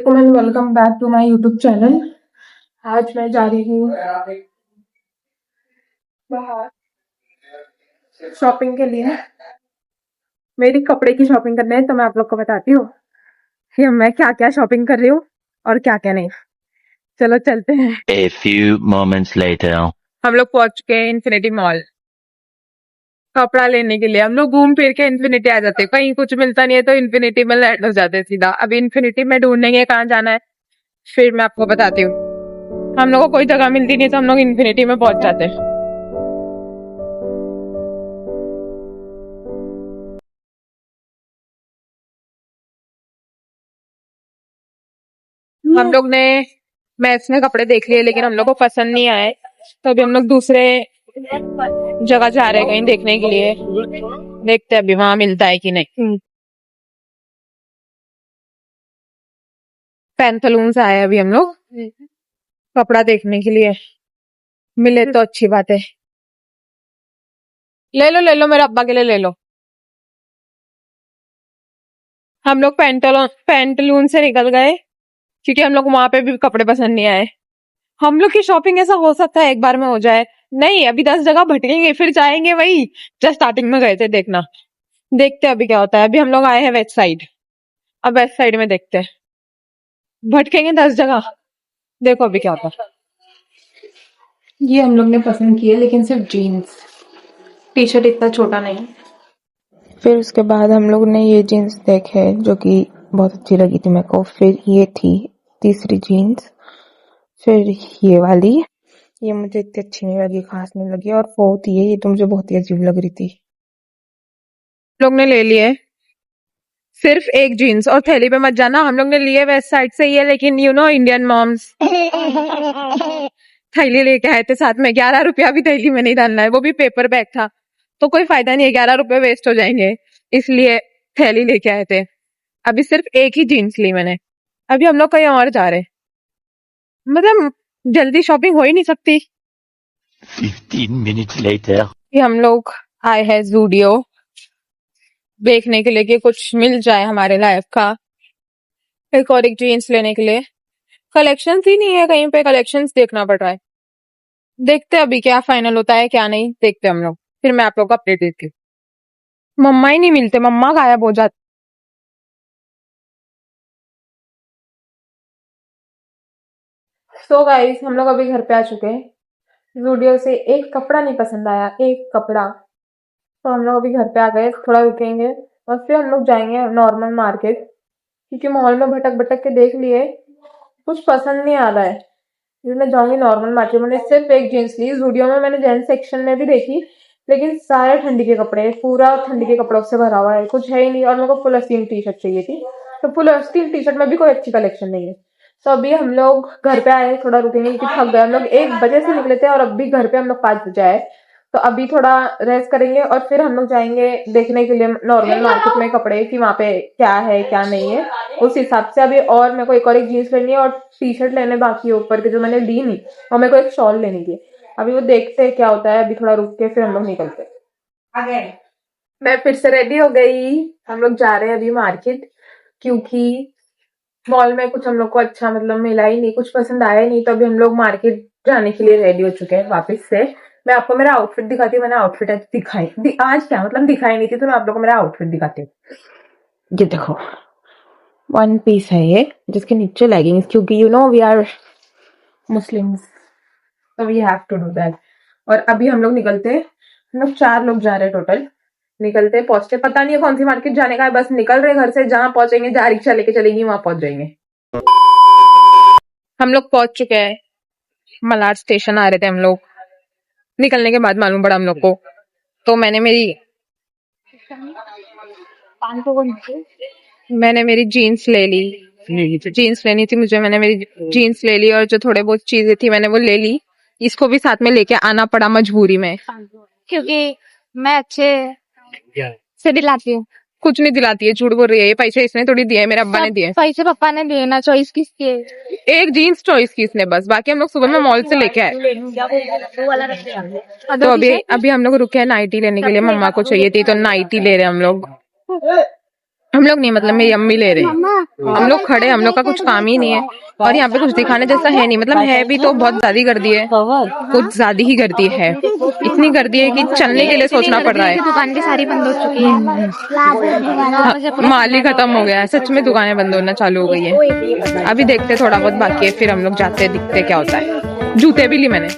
वालेकुम and welcome back to my YouTube channel. आज मैं जा रही हूँ बाहर शॉपिंग के लिए। मेरी कपड़े की शॉपिंग करने है, तो मैं आप लोग को बताती हूँ कि मैं क्या क्या शॉपिंग कर रही हूँ और क्या क्या नहीं। चलो चलते हैं। A few moments later. हम लोग पहुंच चुके हैं इन्फिनिटी मॉल कपड़ा लेने के लिए। हम लोग घूम फिर के इन्फिनिटी आ जाते हैं, कहीं कुछ मिलता नहीं है तो इन्फिनिटी में लैंड हो जाते हैं सीधा। अभी इन्फिनिटी में ढूंढेंगे कहाँ जाना है, फिर मैं आपको बताती हूँ। हम लोग को कोई जगह मिलती नहीं तो हम लोग इन्फिनिटी में पहुंच जाते हैं। हम लोग ने मैच में कपड़े देख लिए लेकिन हम लोग को पसंद नहीं आए, तो अभी हम लोग दूसरे जगह जा रहे हैं कहीं देखने के लिए। देखते हैं अभी वहां मिलता है कि नहीं। पैंथलून्स आए अभी हम लोग कपड़ा देखने के लिए। मिले तो अच्छी बात है। ले लो मेरे अब्बा के लिए ले लो। हम लोग पैंटलून से निकल गए क्योंकि हम लोग वहां पे भी कपड़े पसंद नहीं आए। हम लोग की शॉपिंग ऐसा हो सकता है एक बार में हो जाए, नहीं अभी 10 जगह भटकेंगे फिर जाएंगे वही जस्ट स्टार्टिंग में गए थे। देखना, देखते हैं अभी क्या होता है। अभी हम लोग आए हैं वेस्ट साइड, अब वेस्ट साइड में देखते हैं। भटकेंगे 10 जगह, देखो अभी क्या होता है। ये हम लोग ने पसंद किए लेकिन सिर्फ जीन्स, टी शर्ट इतना छोटा नहीं। फिर उसके बाद हम लोग ने ये जीन्स देखे जो कि बहुत अच्छी लगी थी मेरे को। फिर ये थी तीसरी जीन्स, फिर ये वाली, ये मुझे इतनी अच्छी नहीं लगी, खास नहीं लगी। और फोर्थ ये तो मुझे बहुत ही अजीब लग रही थी। लोग ने ले लिए सिर्फ एक जीन्स, और थैली पे मत जाना, हम लोग ने लिए वेस्ट साइड से ही है लेकिन यू नो इंडियन मॉम्स थैली लेके आए थे साथ में। 11 रुपया भी थैली में नहीं डालना है, वो भी पेपर बैग था तो कोई फायदा नहीं है, 11 रुपए वेस्ट हो जाएंगे, इसलिए थैली लेके आए थे। अभी सिर्फ एक ही जीन्स ली मैंने। अभी हम लोग कहीं और जा रहे, मतलब जल्दी शॉपिंग हो ही नहीं सकती। 15 minutes later. हम लोग आए हैं ज़ूडियो देखने के लिए कि कुछ मिल जाए हमारे लायक का। एक और एक जीन्स लेने के लिए कलेक्शंस ही नहीं है कहीं पे, कलेक्शंस देखना पड़ रहा है। देखते हैं अभी क्या फाइनल होता है क्या नहीं, देखते हम लोग, फिर मैं आप लोग को अपडेट देती हूँ। मम्मा ही नहीं मिलते, मम्मा गायब हो जाती। सो गाइस हम लोग अभी घर पे आ चुके हैं। ज़ूडियो से एक कपड़ा नहीं पसंद आया, एक कपड़ा, तो हम लोग अभी घर पे आ गए। थोड़ा रुकेंगे और फिर हम लोग जाएंगे नॉर्मल मार्केट, क्योंकि मॉल में भटक भटक के देख लिए, कुछ पसंद नहीं आ रहा है। फिर मैं जाऊंगी नॉर्मल मार्केट। मैंने सिर्फ एक जीन्स ली ज़ूडियो में, मैंने जेंट्स सेक्शन में भी देखी लेकिन सारे ठंडी के कपड़े, पूरा ठंडी के कपड़ों से भरा हुआ है, कुछ है ही नहीं। और मेरे को फुल आस्तीन टी शर्ट चाहिए थी, तो फुल आस्तीन टी शर्ट में भी कोई अच्छी कलेक्शन नहीं है। तो अभी हम लोग घर पे आए, थोड़ा रुकेंगे क्योंकि थक गए। हम लोग 1 बजे से निकले थे और अभी घर पे हम लोग 5 बजे आए, तो अभी थोड़ा रेस्ट करेंगे और फिर हम लोग जाएंगे देखने के लिए नॉर्मल मार्केट में कपड़े कि वहाँ पे क्या है क्या नहीं है, उस हिसाब से। अभी और मेरे को एक और एक जीन्स लेनी है और टी शर्ट लेने बाकी है ऊपर के जो मैंने ली नहीं, और मेरे को एक शॉल लेनी थी। अभी वो देखते हैं क्या होता है। अभी थोड़ा रुक के फिर हम लोग निकलते हैं। मैं फिर से रेडी हो गई, हम लोग जा रहे हैं अभी मार्केट, क्योंकि मॉल में कुछ हम लोग को अच्छा मतलब मिला ही नहीं, कुछ पसंद आया ही नहीं, तो अभी हम लोग मार्केट जाने के लिए रेडी हो चुके हैं वापस से। मैं आपको मेरा आउटफिट दिखाती हूँ। मैंने आउटफिट आज आज क्या मतलब दिखाई नहीं थी, तो मैं आप लोगों को मेरा आउटफिट दिखाती हूँ। ये देखो, 1 पीस है ये, जिसके नीचे लेगिंग्स, क्योंकि you know we are Muslims, तो we have to do that. और अभी हम लोग निकलते हैं, हम लोग 4 लोग जा रहे हैं टोटल। निकलते पहुंचते, पता नहीं है कौन सी मार्केट जाने का है, बस निकल रहे घर से, जहां पहुंचेंगे, जहां रिक्शा लेके चलेंगी वहां पहुंच जाएंगे। हम लोग पहुंच चुके हैं, मलाड स्टेशन आ रहे थे हम लोग। निकलने के बाद मालूम पड़ा हम लोग को, तो मैंने मेरी जीन्स ले ली। जीन्स लेनी थी मुझे, मैंने मेरी जीन्स ले ली और जो थोड़े बहुत चीजें थी मैंने वो ले ली। इसको भी साथ में लेके आना पड़ा मजबूरी में, क्योंकि मैं अच्छे से दिलाती हूँ। कुछ नहीं दिलाती है, झूठ बोल रही है। ये पैसे इसने थोड़ी दिए, मेरे अब्बा ने दिए। पैसे पापा ने दिए ना, चॉइस किसकी है? एक जीन्स चॉइस की इसने बस, बाकी हम लोग सुबह में मॉल से लेके आए। तो अभी हम लोग रुके हैं नाइटी लेने के लिए, मम्मा को चाहिए थी तो नाइटी ले रहे हैं हम लोग। हम लोग नहीं, मतलब मेरी अम्मी ले रही है। हम लोग खड़े, हम लोग का कुछ काम ही नहीं है और यहाँ पे कुछ दिखाने जैसा है नहीं, मतलब है भी तो बहुत ज्यादा गर्दी है, कुछ ज्यादा ही गर्दी है, इतनी गर्दी है कि चलने के लिए सोचना पड़ रहा है। दुकान भी सारी बंद हो चुकी है। माल ही खत्म हो गया है, सच में दुकानें बंद होना चालू हो गई है। अभी देखते थोड़ा बहुत बाकी है, फिर हम लोग जाते दिखते क्या होता है। जूते भी ली मैंने।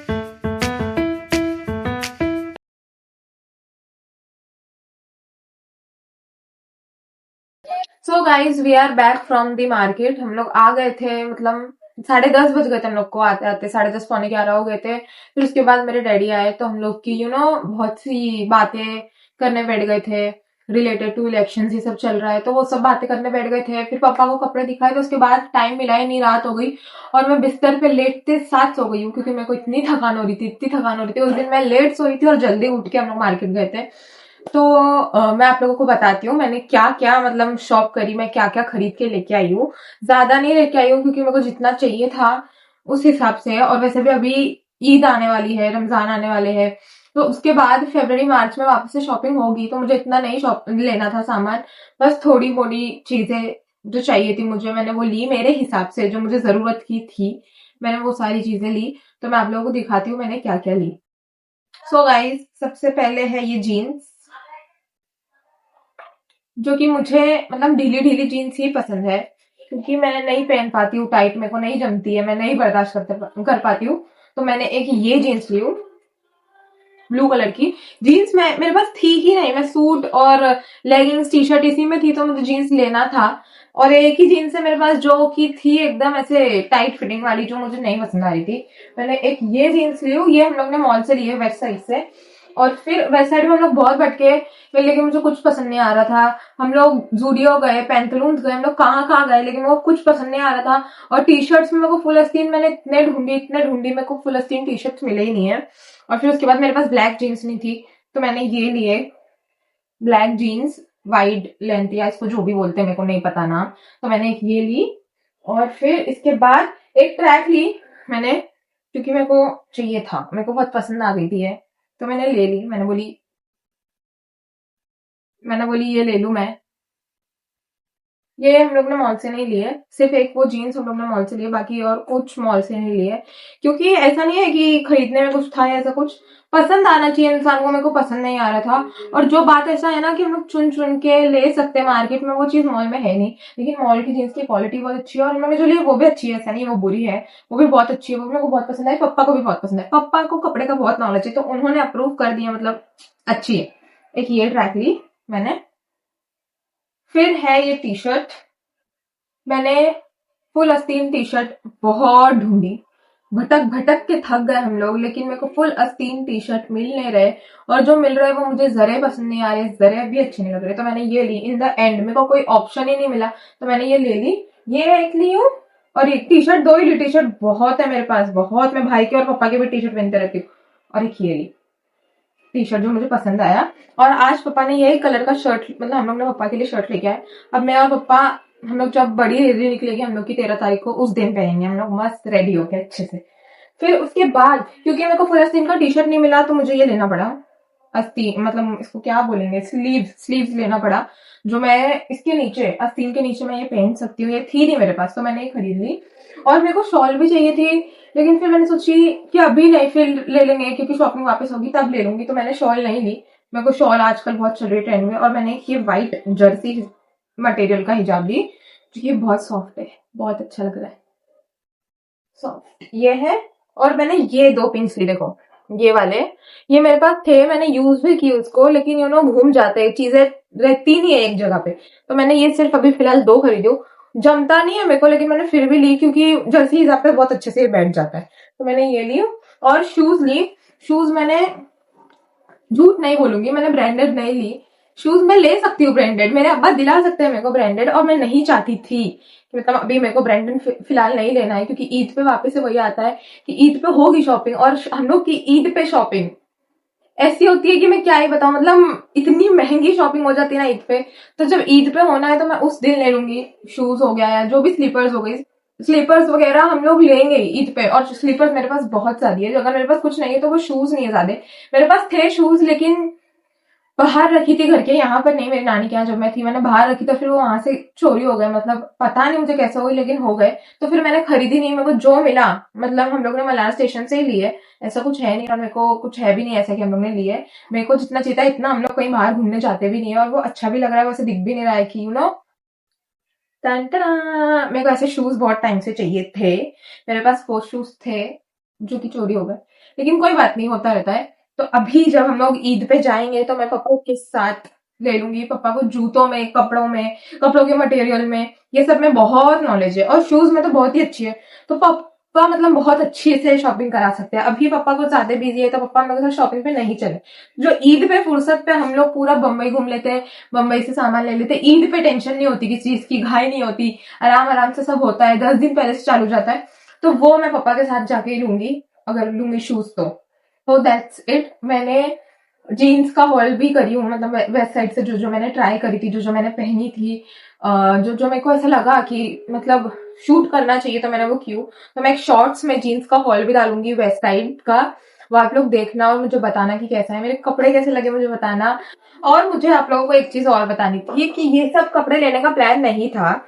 So guys we are back from the market. हम लोग आ गए थे, मतलब 10:30 बज गए थे हम लोग को आते आते, 10:30 पौने 11 हो गए थे। फिर उसके बाद मेरे डैडी आए तो हम लोग की बहुत सी बातें करने बैठ गए थे रिलेटेड टू इलेक्शन। ये सब चल रहा है तो वो सब बातें करने बैठ गए थे। फिर पापा को कपड़े दिखाए तो उसके बाद टाइम मिला ही नहीं, रात हो गई और मैं बिस्तर पे लेटते साथ सो गई हूँ क्योंकि मेरे को इतनी थकान हो रही थी, इतनी थकान हो रही थी। उस दिन मैं लेट सोई थी और जल्दी उठ के हम लोग मार्केट गए थे। तो मैं आप लोगों को बताती हूँ मैंने क्या क्या मतलब शॉप करी, मैं क्या क्या खरीद के लेके आई हूँ। ज्यादा नहीं लेके आई हूँ क्योंकि मेरे को जितना चाहिए था उस हिसाब से, और वैसे भी अभी ईद आने वाली है, रमजान आने वाले हैं, तो उसके बाद फरवरी मार्च में वापस से शॉपिंग होगी, तो मुझे इतना नहीं शॉप लेना था सामान, बस थोड़ी मोड़ी चीजें जो चाहिए थी मुझे मैंने वो ली मेरे हिसाब से, जो मुझे जरूरत की थी मैंने वो सारी चीजें ली। तो मैं आप लोगों को दिखाती हूँ मैंने क्या क्या ली। सो गाइज सबसे पहले है ये जीन्स, जो कि मुझे मतलब ढीली ढीली जीन्स ही पसंद है क्योंकि मैं नहीं पहन पाती हूँ टाइट, मेरे को नहीं जमती है, मैं नहीं बर्दाश्त कर पाती हूँ। तो मैंने एक ये जीन्स ली हूँ ब्लू कलर की। जीन्स में मेरे पास थी ही नहीं, मैं सूट और लेगिंग्स टी शर्ट इसी में थी तो मुझे जीन्स लेना था। और एक ही जीन्स है मेरे पास जो कि थी एकदम ऐसे टाइट फिटिंग वाली, जो मुझे नहीं पसंद आ रही थी। मैंने एक ये जीन्स ली हूँ, ये हम लोग ने मॉल से ली है, वेस्ट साइड से। और फिर वेस्ट साइड में हम लोग बहुत भटके लेकिन मुझे कुछ पसंद नहीं आ रहा था। हम लोग जूडियो गए, पैंथलून्स गए, हम लोग कहाँ कहाँ गए लेकिन वो कुछ पसंद नहीं आ रहा था। और टी शर्ट्स में मेरे को फुल आस्तीन मैंने इतने ढूंढी मेरे को फुल आस्तीन टी शर्ट्स मिले ही नहीं है। और फिर उसके बाद मेरे पास ब्लैक जीन्स नहीं थी तो मैंने ये लिए ब्लैक जीन्स वाइड लेंथ, या इसको जो भी बोलते हैं मेरे को नहीं पता नाम। तो मैंने एक ये ली और फिर इसके बाद एक ट्रैक ली मैंने क्योंकि मेरे को चाहिए था, मेरे को बहुत पसंद आ गई थी ये, तो मैंने ले ली। मैंने बोली ये ले लूं मैं। ये हम लोग ने मॉल से नहीं लिए, सिर्फ एक वो जीन्स हम लोग ने मॉल से लिए, बाकी और कुछ मॉल से नहीं लिए क्योंकि ऐसा नहीं है कि खरीदने में कुछ था, ऐसा कुछ पसंद आना चाहिए इंसान को, मेरे को पसंद नहीं आ रहा था। और जो बात ऐसा है ना कि हम लोग चुन चुन के ले सकते हैं मार्केट में, वो चीज मॉल में है नहीं। लेकिन मॉल की जीन्स की क्वालिटी बहुत अच्छी है और मैंने जो ली वो भी अच्छी है, ऐसा नहीं वो बुरी है, वो भी बहुत अच्छी है, वो मेरे को बहुत पसंद है, पप्पा को भी बहुत पसंद है। पप्पा को कपड़े का बहुत नॉलेज है तो उन्होंने अप्रूव कर दिया, मतलब अच्छी है। एक ये ट्रैक ली मैंने। फिर है ये टी शर्ट, मैंने फुल आस्तीन टी शर्ट बहुत ढूंढी, भटक भटक के थक गए हम लोग, लेकिन मेरे को फुल आस्तीन टी शर्ट मिल नहीं रहे और जो मिल रहे वो मुझे जरे पसंद नहीं आ रहे, जरे भी अच्छे नहीं लग रहे। तो मैंने ये ली इन द एंड, मेरे को कोई ऑप्शन ही नहीं मिला तो मैंने ये ले ली। ये एक ली हूँ और एक टी शर्ट, दो ही ली, टी शर्ट बहुत है मेरे पास, बहुत, मैं भाई के और पापा के भी टी शर्ट पहनते रहती हूँ। और एक ये ली टी शर्ट जो मुझे पसंद आया। और आज पापा ने यही कलर का शर्ट, मतलब हम लोग ने पापा के लिए शर्ट लेके आए। अब मैं और पापा हम लोग जब बड़ी रैली निकलेगी हम लोग की 13 तारीख को, उस दिन पहनेंगे हम लोग मस्त रेडी होके अच्छे से। फिर उसके बाद क्योंकि मेरे को फुल आस्तीन का टी शर्ट नहीं मिला तो मुझे ये लेना पड़ा आस्तीन, मतलब इसको क्या बोलेंगे, स्लीव्स लेना पड़ा, जो मैं इसके नीचे आस्तीन के नीचे मैं ये पहन सकती हूँ। ये थी नहीं मेरे पास तो मैंने ये खरीद ली। और मेरे को शॉल भी चाहिए थी लेकिन फिर मैंने सोची कि अभी नहीं, फिर ले लेंगे क्योंकि शॉपिंग वापस होगी तब ले लूंगी, तो मैंने शॉल नहीं ली। मेरे को शॉल आजकल बहुत चल रही है ट्रेंड में। और मैंने एक ये व्हाइट जर्सी मटेरियल का हिजाब ली जो कि बहुत सॉफ्ट है, बहुत अच्छा लग रहा है, सॉफ्ट ये है। और मैंने ये दो पिंस ली, देखो ये वाले, ये मेरे पास थे, मैंने यूज भी की उसको, लेकिन घूम जाते हैं, चीजें रहती नहीं है एक जगह पे। तो मैंने ये सिर्फ अभी फिलहाल दो खरीदी हूँ, जमता नहीं है मेरे को लेकिन मैंने फिर भी ली क्योंकि जर्सी हिसाब पे बहुत अच्छे से ये बैठ जाता है, तो मैंने ये ली। और शूज ली, शूज मैंने झूठ नहीं बोलूंगी मैंने ब्रांडेड नहीं ली, शूज मैं ले सकती हूँ ब्रांडेड, मेरे अब्बा दिला सकते हैं मेरे को ब्रांडेड, और मैं नहीं चाहती थी कि मतलब अभी मेरे को ब्रांडेड फिलहाल नहीं लेना है क्योंकि ईद पे वापस से वही आता है कि ईद पे होगी शॉपिंग। और हम लोग की ईद पे शॉपिंग ऐसी होती है कि मैं क्या ही बताऊं, मतलब इतनी महंगी शॉपिंग हो जाती है ना ईद पे। तो जब ईद पे होना है तो मैं उस दिन ले लूंगी, शूज हो गया या जो भी स्लीपर्स हो गई, स्लीपर्स वगैरह हम लोग लेंगे ईद पे। और स्लीपर्स मेरे पास बहुत सारी है, अगर मेरे पास कुछ नहीं है तो वो शूज नहीं है ज्यादा, मेरे पास थे शूज लेकिन बाहर रखी थी घर के, यहाँ पर नहीं, मेरी नानी के यहाँ जब मैं थी मैंने बाहर रखी, तो फिर वो वहां से चोरी हो गए, मतलब पता नहीं मुझे कैसे हुई लेकिन हो गए। तो फिर मैंने खरीदी नहीं, मेरे को जो मिला, मतलब हम लोग ने मलार स्टेशन से ही लिए, ऐसा कुछ है नहीं, और मेरे को कुछ है भी नहीं ऐसा कि हम लोग ने लिए। मेरे को जितना चाहिए था इतना, हम लोग कहीं बाहर घूमने जाते भी नहीं है, और वो अच्छा भी लग रहा है, वैसे दिख भी नहीं रहा है कि मेरे को ऐसे शूज बहुत टाइम से चाहिए थे, मेरे पास वो शूज थे जो कि चोरी हो गए, लेकिन कोई बात नहीं, होता रहता है। तो अभी जब हम लोग ईद पे जाएंगे तो मैं पापा के साथ ले लूंगी, पापा को जूतों में, कपड़ों में, कपड़ों के मटेरियल में, ये सब में बहुत नॉलेज है, और शूज में तो बहुत ही अच्छी है। तो पापा मतलब बहुत अच्छी से शॉपिंग करा सकते हैं। अभी पापा को ज्यादा बिजी है तो पापा हम लोग के साथ शॉपिंग पे नहीं चले। जो ईद पे फुर्सत पे हम लोग पूरा बम्बई घूम लेते हैं, बम्बई से सामान ले लेते हैं, ईद पे टेंशन नहीं होती किसी चीज की, घाई नहीं होती, आराम आराम से सब होता है, 10 दिन पहले से चालू जाता है। तो वो मैं पापा के साथ जाके ही लूंगी, अगर लूंगी शूज तो दैट्स इट। मैंने जीन्स का हॉल भी करी हूँ, मतलब वेबसाइट से जो जो मैंने ट्राई करी थी, जो जो मैंने पहनी थी, जो जो मेरे को ऐसा लगा कि मतलब शूट करना चाहिए तो मैंने वो किया। तो मैं एक शॉर्ट्स में जीन्स का हॉल भी डालूंगी वेबसाइट का, वो आप लोग देखना और मुझे बताना कि कैसा है, मेरे कपड़े कैसे लगे मुझे बताना। और मुझे आप लोगों को एक चीज और बतानी थी कि ये सब कपड़े लेने का प्लान नहीं था।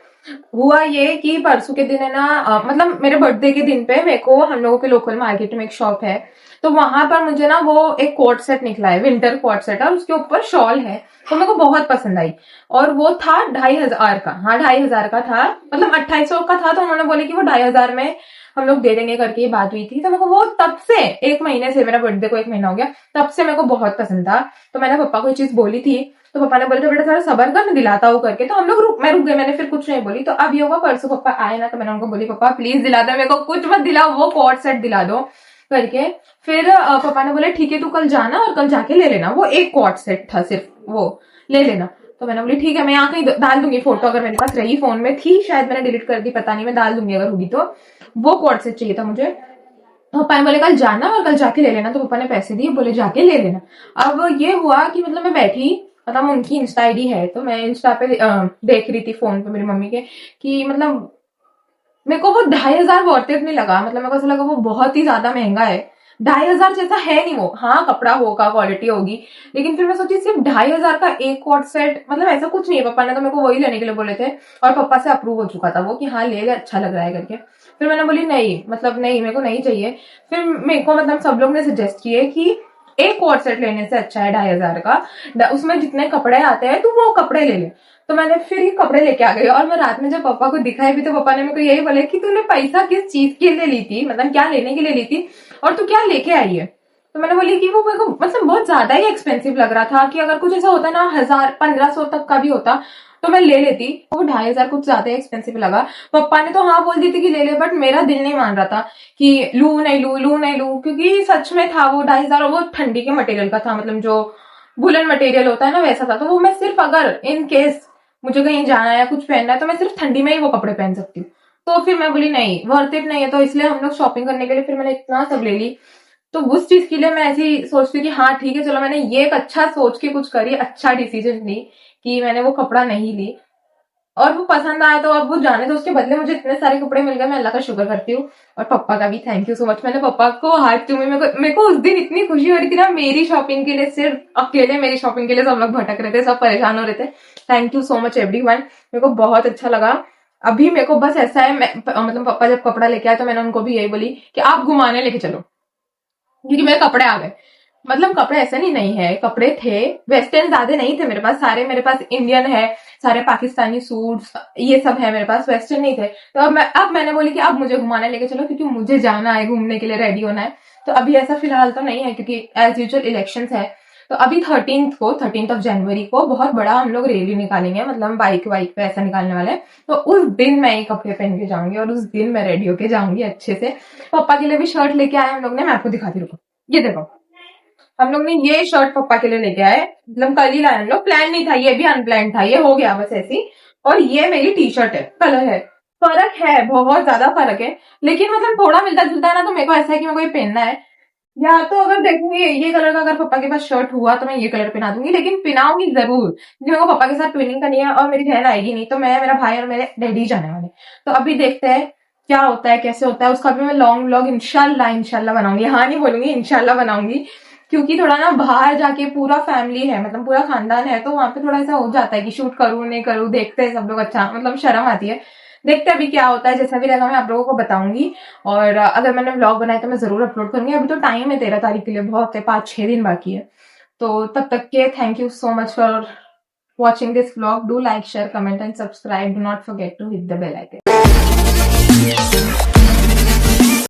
हुआ ये कि परसों के दिन है ना, मतलब मेरे बर्थडे के दिन पे मेरे को हम लोगों के लोकल मार्केट में एक शॉप है, तो वहां पर मुझे ना वो एक कोट सेट निकला है, विंटर कोट सेट, और उसके ऊपर शॉल है, तो मेरे को बहुत पसंद आई। और वो था 2,500 का, हाँ 2,500 का था, मतलब 2,800 का था, तो उन्होंने बोले कि वो 2,500 में हम लोग दे देंगे करके ये बात हुई थी। तो मेरे को वो तब से, एक महीने से, मेरा बर्थडे को 1 महीना हो गया, तब से मेरे को बहुत पसंद था। तो मैंने पापा को ये चीज बोली थी, तो पापा ने बोला था बेटा थोड़ा सबर कर, मैं दिलाता हूँ करके। तो हम लोग मैं रुक गए, मैंने फिर कुछ नहीं बोली। तो अब ये होगा परसों पापा आए ना, तो मैंने उनको बोली पापा प्लीज दिला दो मेरे को, कुछ मत दिलाओ, वो कोट सेट दिला दो करके। फिर पापा ने बोले ठीक है तू कल जाना और कल जाके ले लेना, वो एक कोट सेट था सिर्फ, वो ले लेना। तो मैंने बोली ठीक है, मैं यहाँ कहीं डाल दूंगी फोटो, अगर मेरे पास रही, फोन में थी शायद, मैंने डिलीट कर दी पता नहीं, मैं डाल दूंगी अगर होगी तो। वो कोट सेट चाहिए था मुझे। तो पापा ने बोले कल जाना और कल जाके ले लेना, तो पापा ने पैसे दिए, बोले जाके ले लेना। अब ये हुआ कि मतलब मैं बैठी, मतलब उनकी इंस्टा आईडी है, तो मैं इंस्टा पे देख रही थी फोन पे मेरी मम्मी के, कि मतलब मेरे को वो 2,500 वर्थ इट नहीं लगा, मतलब मेरे को ऐसा लगा वो बहुत ही ज्यादा महंगा है। 2,500 जैसा है नहीं वो, हाँ कपड़ा होगा, क्वालिटी होगी, लेकिन फिर मैं सोची सिर्फ 2,500 का एक कोट सेट, मतलब ऐसा कुछ नहीं है। पापा ने तो मेरे को वही लेने के लिए बोले थे, और पापा से अप्रूव हो चुका था वो कि हाँ ले ले अच्छा लग रहा है करके। फिर मैंने बोली नहीं, मतलब नहीं मेरे को नहीं चाहिए। फिर मेरे को मतलब सब लोग ने सजेस्ट किए कि एक कोट सेट लेने से अच्छा है 2,500 का, उसमें जितने कपड़े आते हैं तो वो कपड़े ले ले। तो मैंने फिर ये कपड़े लेके आ गई, और मैं रात में जब पापा को दिखाई भी तो पापा ने मेरे को यही बोले कि तूने पैसा किस चीज के लिए ली थी, मतलब क्या लेने के लिए ली थी, और तू क्या लेके आई है। तो मैंने बोली कि वो मेरे को मतलब बहुत ज्यादा ही एक्सपेंसिव लग रहा था, कि अगर कुछ ऐसा होता ना 1,000-1,500 तक का भी होता तो मैं ले लेती, वो 2,500 कुछ ज्यादा एक्सपेंसिव लगा। पापा ने तो हाँ बोल दी थी कि ले ले, बट मेरा दिल नहीं मान रहा था कि लू नहीं लू, लू नहीं लू, क्योंकि सच में था वो 2,500, और वो ठंडी के मटेरियल का था, मतलब जो वुलन मटेरियल होता है ना वैसा था। तो वो मैं सिर्फ अगर इन केस मुझे कहीं जाना है या कुछ पहनना है तो मैं सिर्फ ठंडी में ही वो कपड़े पहन सकती हूँ। तो फिर मैं बोली नहीं, वर्थ इट नहीं है, तो इसलिए हम लोग शॉपिंग करने के लिए फिर मैंने इतना सब ले ली। तो उस चीज के लिए मैं ऐसे ही सोचती हूँ कि हाँ ठीक है चलो, मैंने ये एक अच्छा सोच के कुछ करी, अच्छा डिसीजन ली कि मैंने वो कपड़ा नहीं ली, और वो पसंद आया तो अब वो जाने तो उसके बदले मुझे इतने सारे कपड़े मिल गए, मैं अल्लाह का शुक्र करती हूँ। और पापा का भी थैंक यू सो मच, मैंने पापा को हाथ चूमे, मेरे को उस दिन इतनी खुशी हो रही थी ना, मेरी शॉपिंग के लिए, सिर्फ अकेले मेरी शॉपिंग के लिए सब लोग भटक रहे थे, सब परेशान हो रहे थे। Thank you so much everyone, मेरे को बहुत अच्छा लगा। अभी मेरे को बस ऐसा है, मतलब पापा जब कपड़ा लेके आए तो मैंने उनको भी यही बोली कि आप घुमाने लेके चलो, क्योंकि मेरे कपड़े आ गए। मतलब कपड़े ऐसे नहीं है, कपड़े थे, वेस्टर्न ज्यादा नहीं थे मेरे पास, सारे मेरे पास इंडियन है, सारे पाकिस्तानी सूट्स ये सब है मेरे पास, वेस्टर्न नहीं थे। तो अब मैंने बोली कि अब मुझे घुमाने लेके चलो, क्योंकि मुझे जाना है घूमने के लिए, रेडी होना है। तो अभी ऐसा फिलहाल तो नहीं है, क्योंकि एज यूजुअल इलेक्शंस है। तो अभी 13th ऑफ जनवरी को बहुत बड़ा हम लोग रैली निकालेंगे, मतलब बाइक वाइक पे ऐसा निकालने वाले हैं। तो उस दिन मैं ये कपड़े पहन के जाऊंगी, और उस दिन मैं रेडी होके जाऊंगी अच्छे से। पापा के लिए भी शर्ट लेके आए हम लोग ने, मैं आपको दिखाती, रुको ये देखो, हम लोग ने ये शर्ट पापा के लिए लेके आए, मतलब कल ही लाए हम लोग, प्लान नहीं था, ये भी अनप्लान था, ये हो गया बस ऐसी। और ये मेरी टी शर्ट है, कलर है, फर्क है, बहुत ज्यादा फर्क है, लेकिन मतलब थोड़ा मिलता जुलता है ना, तो मेरे को ऐसा है कि मेरे को ये पहनना है। या तो अगर देखूंगी ये कलर का, अगर पापा के पास शर्ट हुआ तो मैं ये कलर पहना दूंगी, लेकिन पहनाऊंगी जरूर, क्योंकि मेरे को पापा के साथ ट्विनिंग करनी है, और मेरी बहन आएगी नहीं, तो मैं, मेरा भाई और मेरे डैडी जाने वाले। तो अभी देखते हैं क्या होता है, कैसे होता है, उसका भी मैं लॉन्ग व्लॉग इंशाल्लाह बनाऊंगी, हाँ नहीं बोलूंगी, इंशाल्लाह बनाऊंगी। क्योंकि थोड़ा ना बाहर जाके पूरा फैमिली है, मतलब पूरा खानदान है, तो वहां पे थोड़ा ऐसा हो जाता है कि शूट करूँ नहीं करूँ, देखते हैं सब लोग, अच्छा मतलब शर्म आती है। देखते हैं अभी क्या होता है, जैसा भी रहेगा मैं आप लोगों को बताऊंगी। और अगर मैंने व्लॉग बनाया तो मैं जरूर अपलोड करूंगी। अभी तो टाइम है 13 तारीख के लिए, बहुत है, 5-6 दिन बाकी है। तो तब तक के thank you so much for watching this vlog. Do like, share, comment and subscribe. Do not forget to hit the bell icon.